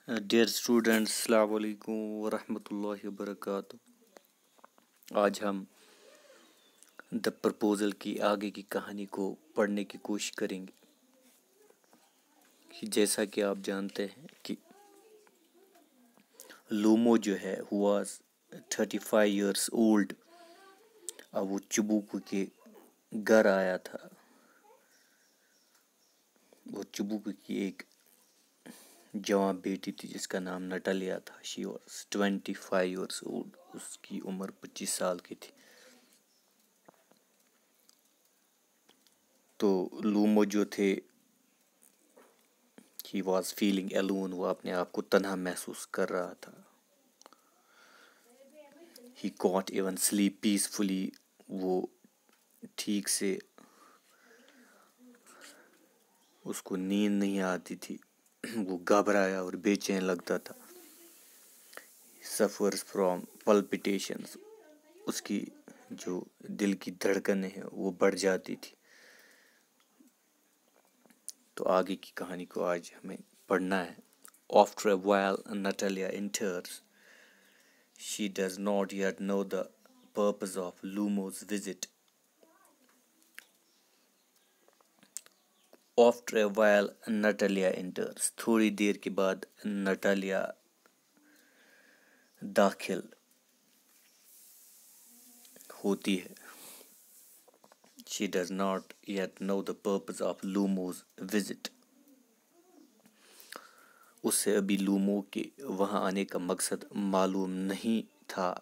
Dear students, السلام علیکم ورحمۃ اللہ وبرکاتہ۔ آج ہم دا پرپوزل کی آگے کی کہانی کو پڑھنے کی کوشش کریں گے۔ جیسا کہ آپ جانتے ہیں کہ لومو جو ہے واز 35 ایئرس اولڈ، اب وہ چبوکو کے گھر آیا تھا۔ وہ چبوکو کی ایک جوان بیٹی تھی جس کا نام نٹالیا تھا۔ شی واز 25 ایئرس اولڈ، اس کی عمر 25 سال کی تھی۔ تو لومو جو تھے ہی واز فیلنگ alone، وہ اپنے آپ کو تنہا محسوس کر رہا تھا۔ He can't even slip peacefully, وہ ٹھیک سے اس کو نیند نہیں آتی تھی، وہ گھبرایا اور بے چین لگتا تھا۔ سفرز فرام پلپیٹیشنز، اس کی جو دل کی دھڑکنیں ہیں وہ بڑھ جاتی تھی۔ تو آگے کی کہانی کو آج ہمیں پڑھنا ہے۔ After a while, Natalia enters. She does not yet know the purpose of Lumo's visit. After a while, Natalia enters. تھوڑی دیر کے بعد نٹالیا داخل ہوتی ہے۔ She does not yet know the purpose of Lumo's visit. اسے ابھی لومو کے وہاں آنے کا مقصد معلوم نہیں تھا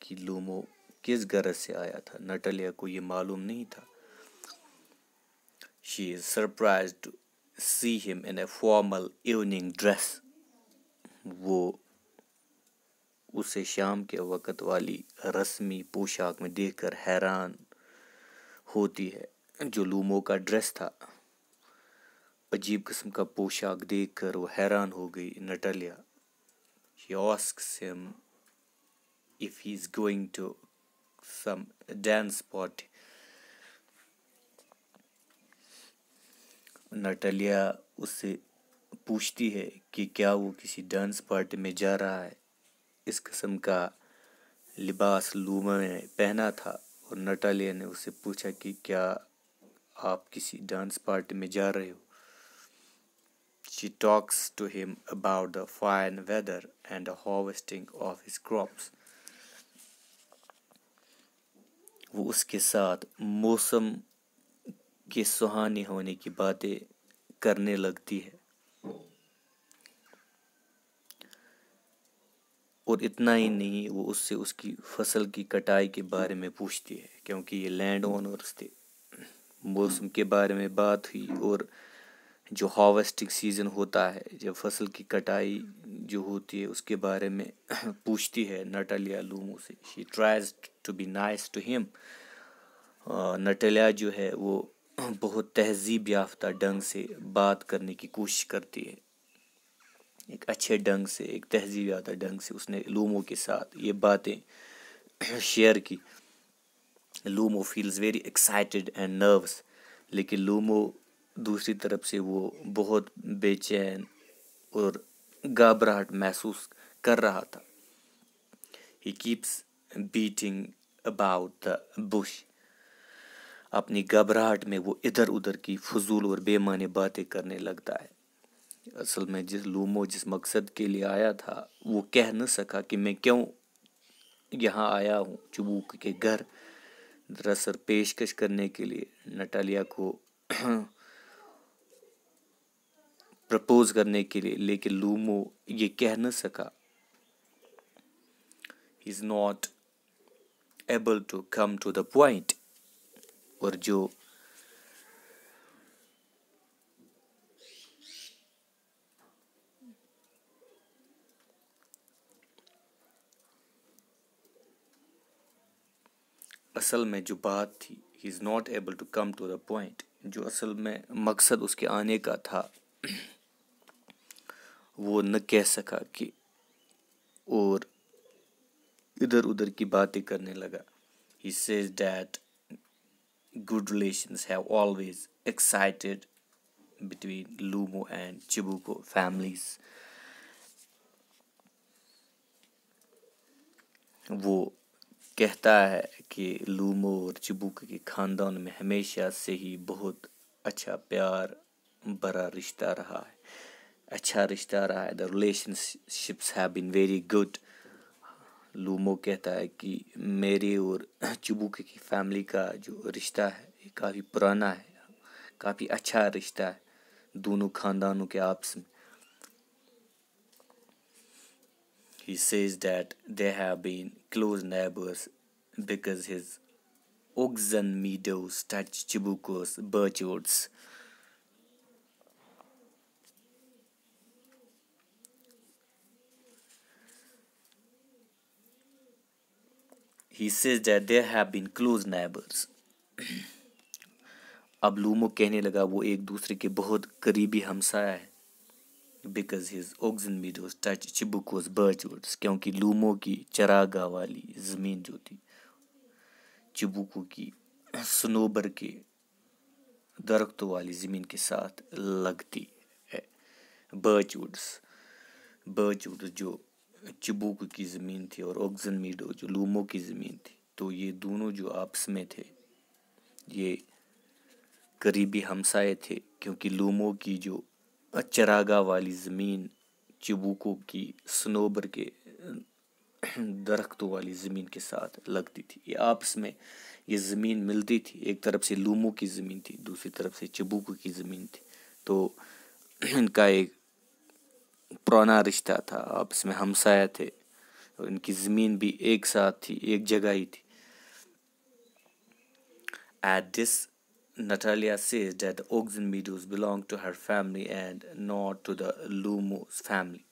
کہ لومو کس غرض سے آیا تھا۔ نٹالیا کو یہ معلوم نہیں تھا۔ She is surprised to see him in a formal evening dress. وہ اسے شام کے وقت والی رسمی پوشاک میں دیکھ کر حیران ہوتی ہے۔ جو لومو کا ڈریس تھا، عجیب قسم کا پوشاک دیکھ کر وہ حیران ہو گئی نٹالیا۔ She asks him if he is going to some dance party. نٹالیا اس سے پوچھتی ہے کہ کیا وہ کسی ڈانس پارٹی میں جا رہا ہے۔ اس قسم کا لباس لومو نے پہنا تھا، اور نٹالیا نے اس سے پوچھا کہ کیا آپ کسی ڈانس پارٹی میں جا رہے ہو۔ She talks to him about the fine weather and the harvesting of his crops. وہ اس کے ساتھ موسم کے سہانے ہونے کی باتیں کرنے لگتی ہے، اور اتنا ہی نہیں، وہ اس سے اس کی فصل کی کٹائی کے بارے میں پوچھتی ہے، کیونکہ یہ لینڈ اونرز تھے۔ موسم کے بارے میں بات ہوئی، اور جو ہارویسٹنگ سیزن ہوتا ہے، جب فصل کی کٹائی جو ہوتی ہے، اس کے بارے میں پوچھتی ہے نٹالیا لومو سے۔ She tries to be nice to him. نٹالیا جو ہے وہ بہت تہذیب یافتہ ڈھنگ سے بات کرنے کی کوشش کرتی ہے۔ ایک اچھے ڈھنگ سے، ایک تہذیب یافتہ ڈھنگ سے اس نے لومو کے ساتھ یہ باتیں شیئر کی۔ Lomov feels very excited and nervous, لیکن لومو دوسری طرف سے وہ بہت بے چین اور گھبراہٹ محسوس کر رہا تھا۔ He keeps beating about the bush. اپنی گھبراہٹ میں وہ ادھر ادھر کی فضول اور بے معنی باتیں کرنے لگتا ہے۔ اصل میں لومو جس مقصد کے لیے آیا تھا وہ کہہ نہ سکا کہ میں کیوں یہاں آیا ہوں چبوک کے گھر، دراصل پیشکش کرنے کے لیے، نٹالیا کو پرپوز کرنے کے لیے، لیکن لومو یہ کہہ نہ سکا۔ He is not able to come to the point. اور جو اصل میں جو بات تھی، he is not able to come to the point، جو اصل میں مقصد اس کے آنے کا تھا، وہ نہ کہہ سکا کہ، اور ادھر ادھر کی باتیں کرنے لگا۔ He says that good relations have always excited between Lumo and Chibuko families. وہ کہتا ہے کہ لومو اور چبوک کے خاندان میں ہمیشہ سے ہی بہت اچھا پیار بھرا رشتہ رہا ہے، اچھا رشتہ رہا ہے. The relationships have been very good. Lomov کہتا ہے کہ میرے اور چبوک کی فیملی کا جو رشتہ ہے یہ کافی پرانا ہے، کافی اچھا رشتہ ہے دونوں خاندانوں کے آپس میں. He says that they have been close neighbors because his oxen meadows touch Chibuko's birch woods. He says that they have been close neighbors. اب لومو کہنے لگا وہ ایک دوسرے کے بہت قریبی ہمسایہ ہے. Because his oxen meadows touch Chibuko's birch woods. کیونکہ لومو کی چراگاہ والی زمین جو تھی چبوکو کی سنوبر کے درختوں والی زمین کے ساتھ لگتی ہے. برچ ووڈس جو چبوکو کی زمین تھی اور اوگزن میڈو جو لومو کی زمین تھی، تو یہ دونوں جو آپس میں تھے یہ قریبی ہمسائے تھے، کیونکہ لومو کی جو چراگاہ والی زمین چبوکو کی سنوبر کے درختوں والی زمین کے ساتھ لگتی تھی. یہ آپس میں یہ زمین ملتی تھی، ایک طرف سے لومو کی زمین تھی، دوسری طرف سے چبوکو کی زمین تھی. تو ان کا ایک پرانا رشتہ تھا، آپس میں ہمسایہ تھے، اور ان کی زمین بھی ایک ساتھ تھی، ایک جگہ ہی تھی. At this, Natalia says that the oxen meadows belong to her family and not to the Lumo's family.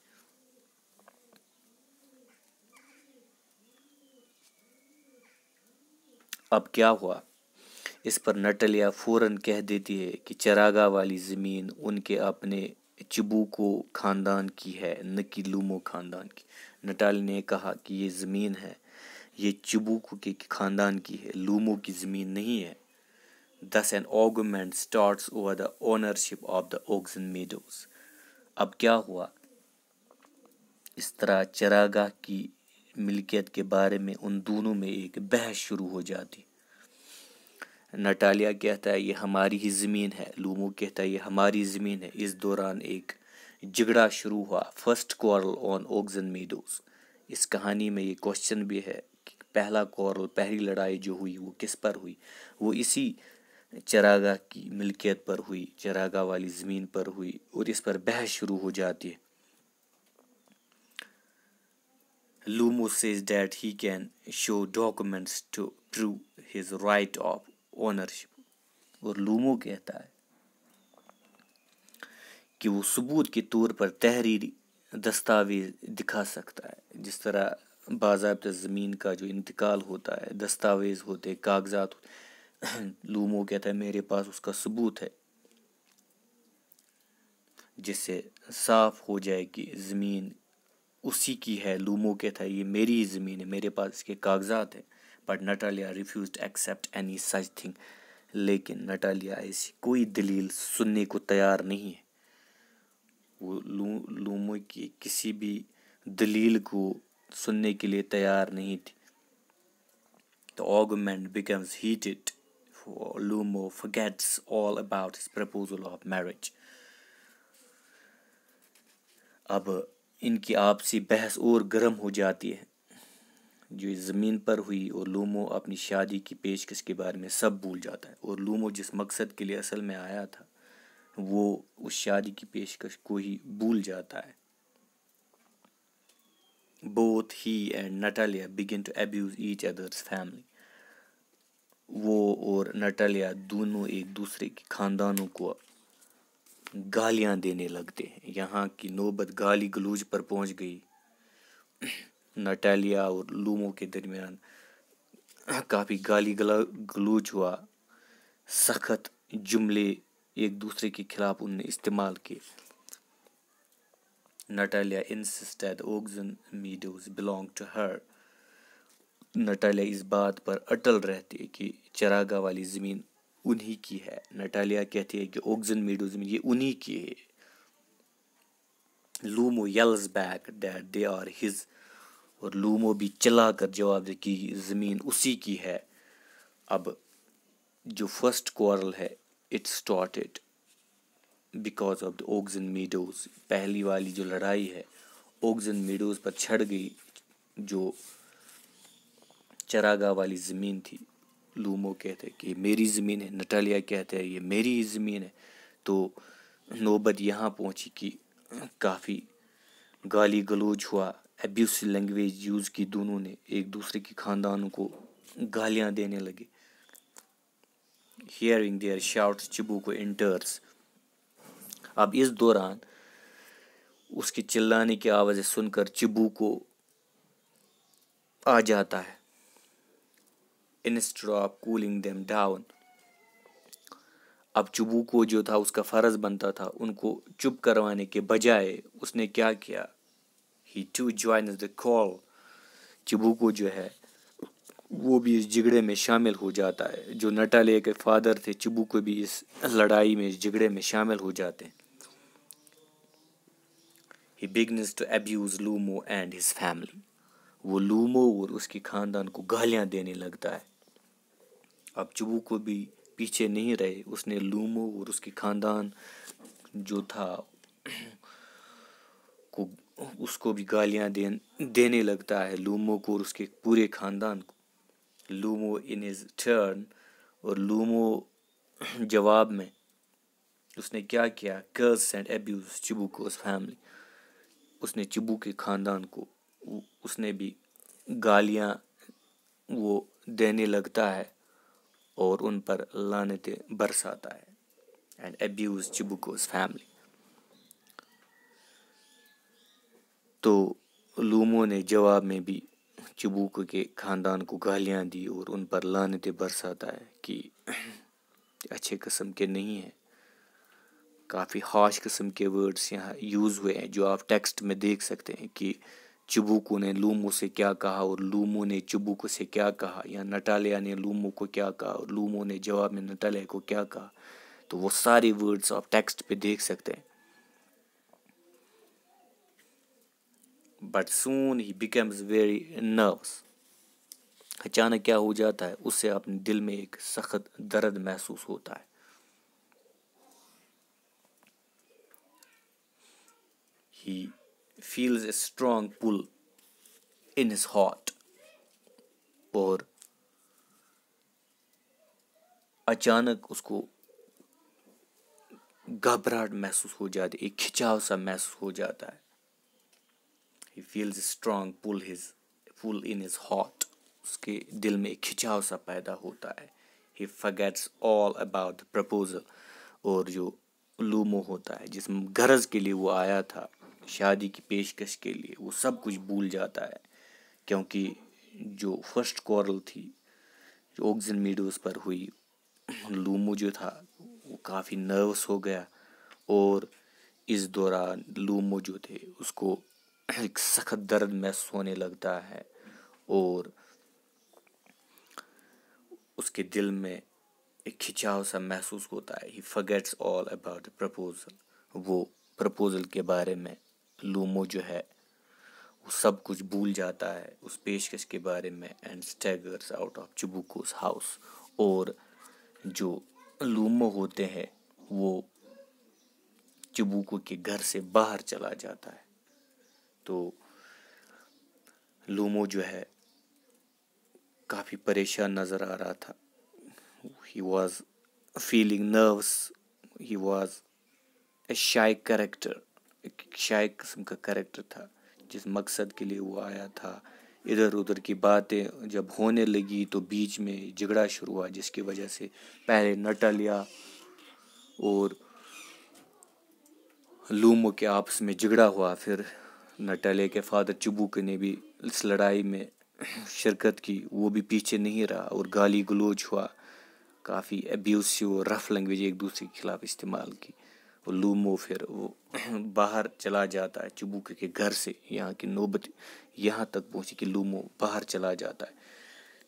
اب کیا ہوا؟ اس پر نٹالیا فوراً کہہ دیتی ہے کہ چراگاہ والی زمین ان کے اپنے چبوکو خاندان کی ہے، نہ کہ لومو خاندان کی. نٹالی نے کہا کہ یہ زمین ہے یہ چبوکو کے خاندان کی ہے، لومو کی زمین نہیں ہے. Thus an argument starts over the ownership of the oxen meadows. اب کیا ہوا؟ اس طرح چراگاہ کی ملکیت کے بارے میں ان دونوں میں ایک بحث شروع ہو جاتی. نٹالیا کہتا ہے یہ ہماری ہی زمین ہے، لومو کہتا ہے یہ ہماری زمین ہے. اس دوران ایک جھگڑا شروع ہوا. فرسٹ کوارل آن اوگزن میڈوز. اس کہانی میں یہ کوشچن بھی ہے کہ پہلا کوارل، پہلی لڑائی جو ہوئی وہ کس پر ہوئی؟ وہ اسی چراگاہ کی ملکیت پر ہوئی، چراگاہ والی زمین پر ہوئی، اور اس پر بحث شروع ہو جاتی ہے. Lumo says that he can show documents to prove his right of ownership. اور لومو کہتا ہے کہ وہ ثبوت کے طور پر تحریری دستاویز دکھا سکتا ہے. جس طرح باضابطہ زمین کا جو انتقال ہوتا ہے، دستاویز ہوتے، کاغذات ہوتے. لومو کہتا ہے میرے پاس اس کا ثبوت ہے، جس سے صاف ہو جائے کہ زمین اسی کی ہے. لومو کہتا ہے یہ میری ہی زمین ہے، میرے پاس اس کے کاغذات ہیں. But Natalia refused accept any such thing. لیکن نٹالیا ایسی کوئی دلیل سننے کو تیار نہیں ہے. وہ لومو کی کسی بھی دلیل کو سننے کے لیے تیار نہیں تھی. The argument becomes heated. Lumo forgets all about his proposal of marriage. اب ان کی آپسی بحث اور گرم ہو جاتی ہے جو اس زمین پر ہوئی، اور لومو اپنی شادی کی پیشکش کے بارے میں سب بھول جاتا ہے. اور لومو جس مقصد کے لیے اصل میں آیا تھا وہ اس شادی کی پیشکش کو ہی بھول جاتا ہے. Both he and Natalia begin to abuse each other's family. وہ اور نٹالیا دونوں ایک دوسرے کے خاندانوں کو گالیاں دینے لگتے ہیں. یہاں کی نوبت گالی گلوچ پر پہنچ گئی. نٹالیا اور لومو کے درمیان کافی گالی گلوچ ہوا، سخت جملے ایک دوسرے کے خلاف انہوں نے استعمال کیے. نٹالیا insists that oxen meadows belong to her. نٹالیا اس بات پر اٹل رہتی ہے کہ چراگاہ والی زمین انہی کی ہے. نٹالیا کہتی ہے کہ اوگزن میڈو زمین یہ انہی کی ہے. لومو yells back that they are his اور لومو بھی چلا کر جواب دے کہ زمین اسی کی ہے. اب جو فرسٹ کوارل ہے it started because of the oxen meadows. پہلی والی جو لڑائی ہے اوگزن میڈوز پر چھڑ گئی جو چراگاہ والی زمین تھی. لومو کہتے کہ یہ میری زمین ہے, نٹالیا کہتے ہیں یہ میری ہی زمین ہے. تو نوبت یہاں پہنچی کہ کافی گالی گلوچ ہوا, ابیوسو لینگویج یوز کی, دونوں نے ایک دوسرے کی خاندانوں کو گالیاں دینے لگے. Hearing their shouts, چبوکو enters. اب اس دوران اس کے چلانے کی آوازیں سن کر چبوکو آ جاتا ہے. Instead of cooling them down. اب چبوکو جو تھا اس کا فرض بنتا تھا ان کو چپ کروانے کے بجائے اس نے کیا کیا, he too joins the call. چبوکو جو ہے وہ بھی اس جھگڑے میں شامل ہو جاتا ہے. جو نٹالیا کے فادر تھے چبوکو بھی اس لڑائی میں اس جھگڑے میں شامل ہو جاتے ہیں. He begins to abuse Lumo and his family. وہ لومو اور اس کی خاندان کو گالیاں دینے لگتا ہے. اب چبوکو بھی پیچھے نہیں رہے, اس نے لومو اور اس کی خاندان جو تھا کو اس کو بھی گالیاں دینے لگتا ہے, لومو کو اور اس کے پورے خاندان کو. لومو ان ہز ٹرن, اور لومو جواب میں اس نے کیا کیا, curse and abuse چبوکو's family. اس نے چبو کے خاندان کو اس نے بھی گالیاں وہ دینے لگتا ہے اور ان پر لعنتیں برساتا ہے. and abuse چبوکو's family. تو لومو نے جواب میں بھی چبوکو کے خاندان کو گالیاں دی اور ان پر لعنتیں برساتا ہے کہ اچھے قسم کے نہیں ہیں. کافی ہارش قسم کے ورڈز یہاں یوز ہوئے ہیں جو آپ ٹیکسٹ میں دیکھ سکتے ہیں کہ چبوکو نے لومو سے کیا کہا اور لومو نے چبوکو سے کیا کہا, یا نٹالیا نے لومو کو کیا کہا اور لومو نے جواب میں نٹالیا کو کیا کہا. تو وہ سارے ورڈز آپ ٹیکسٹ پہ دیکھ سکتے ہیں. But soon he becomes very nervous. اچانک کیا ہو جاتا ہے, اس سے اپنے دل میں ایک سخت درد محسوس ہوتا ہے. He feels a strong pull in his heart. اور اچانک اس کو گھبراہٹ محسوس ہو جاتی ہے, ایک کھچاؤ سا محسوس ہو جاتا ہے. He feels a strong pull in his heart. اس کے دل میں ایک کھچاؤ سا پیدا ہوتا ہے. He forgets all about the proposal. اور جو لومو ہوتا ہے جس غرض کے لیے وہ آیا تھا, شادی کی پیشکش کے لیے, وہ سب کچھ بھول جاتا ہے. کیونکہ جو فرسٹ کوارل تھی جو اوگزن میڈوز پر ہوئی, لومو جو تھا وہ کافی نروس ہو گیا اور اس دوران لومو جو تھے اس کو ایک سخت درد محسوس ہونے لگتا ہے اور اس کے دل میں ایک کھچاؤ سا محسوس ہوتا ہے. He forgets all about the proposal. وہ پرپوزل کے بارے میں لومو جو ہے وہ سب کچھ بھول جاتا ہے اس پیشکش کے بارے میں. and staggers out of چبوکو's house. اور جو لومو ہوتے ہیں وہ چبوکو کے گھر سے باہر چلا جاتا ہے. تو لومو جو ہے کافی پریشان نظر آ رہا تھا. He was feeling nervous. He was a shy character. ایک شائع قسم کا کریکٹر تھا جس مقصد کے لیے وہ آیا تھا. ادھر ادھر کی باتیں جب ہونے لگی تو بیچ میں جھگڑا شروع ہوا جس کی وجہ سے پہلے نٹالیا اور لومو کے آپس میں جھگڑا ہوا. پھر نٹالیا کے فادر چبوکو نے بھی اس لڑائی میں شرکت کی, وہ بھی پیچھے نہیں رہا اور گالی گلوچ ہوا. کافی ابیوسو رف لینگویج ایک دوسرے کے خلاف استعمال کی. اور لومو پھر وہ باہر چلا جاتا ہے چبوکو کے گھر سے. یہاں کی نوبت یہاں تک پہنچی کہ لومو باہر چلا جاتا ہے.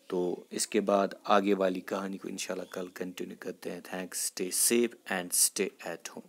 تو اس کے بعد آگے والی کہانی کو انشاءاللہ کل کنٹینیو کرتے ہیں. Thanks, stay safe and stay at home.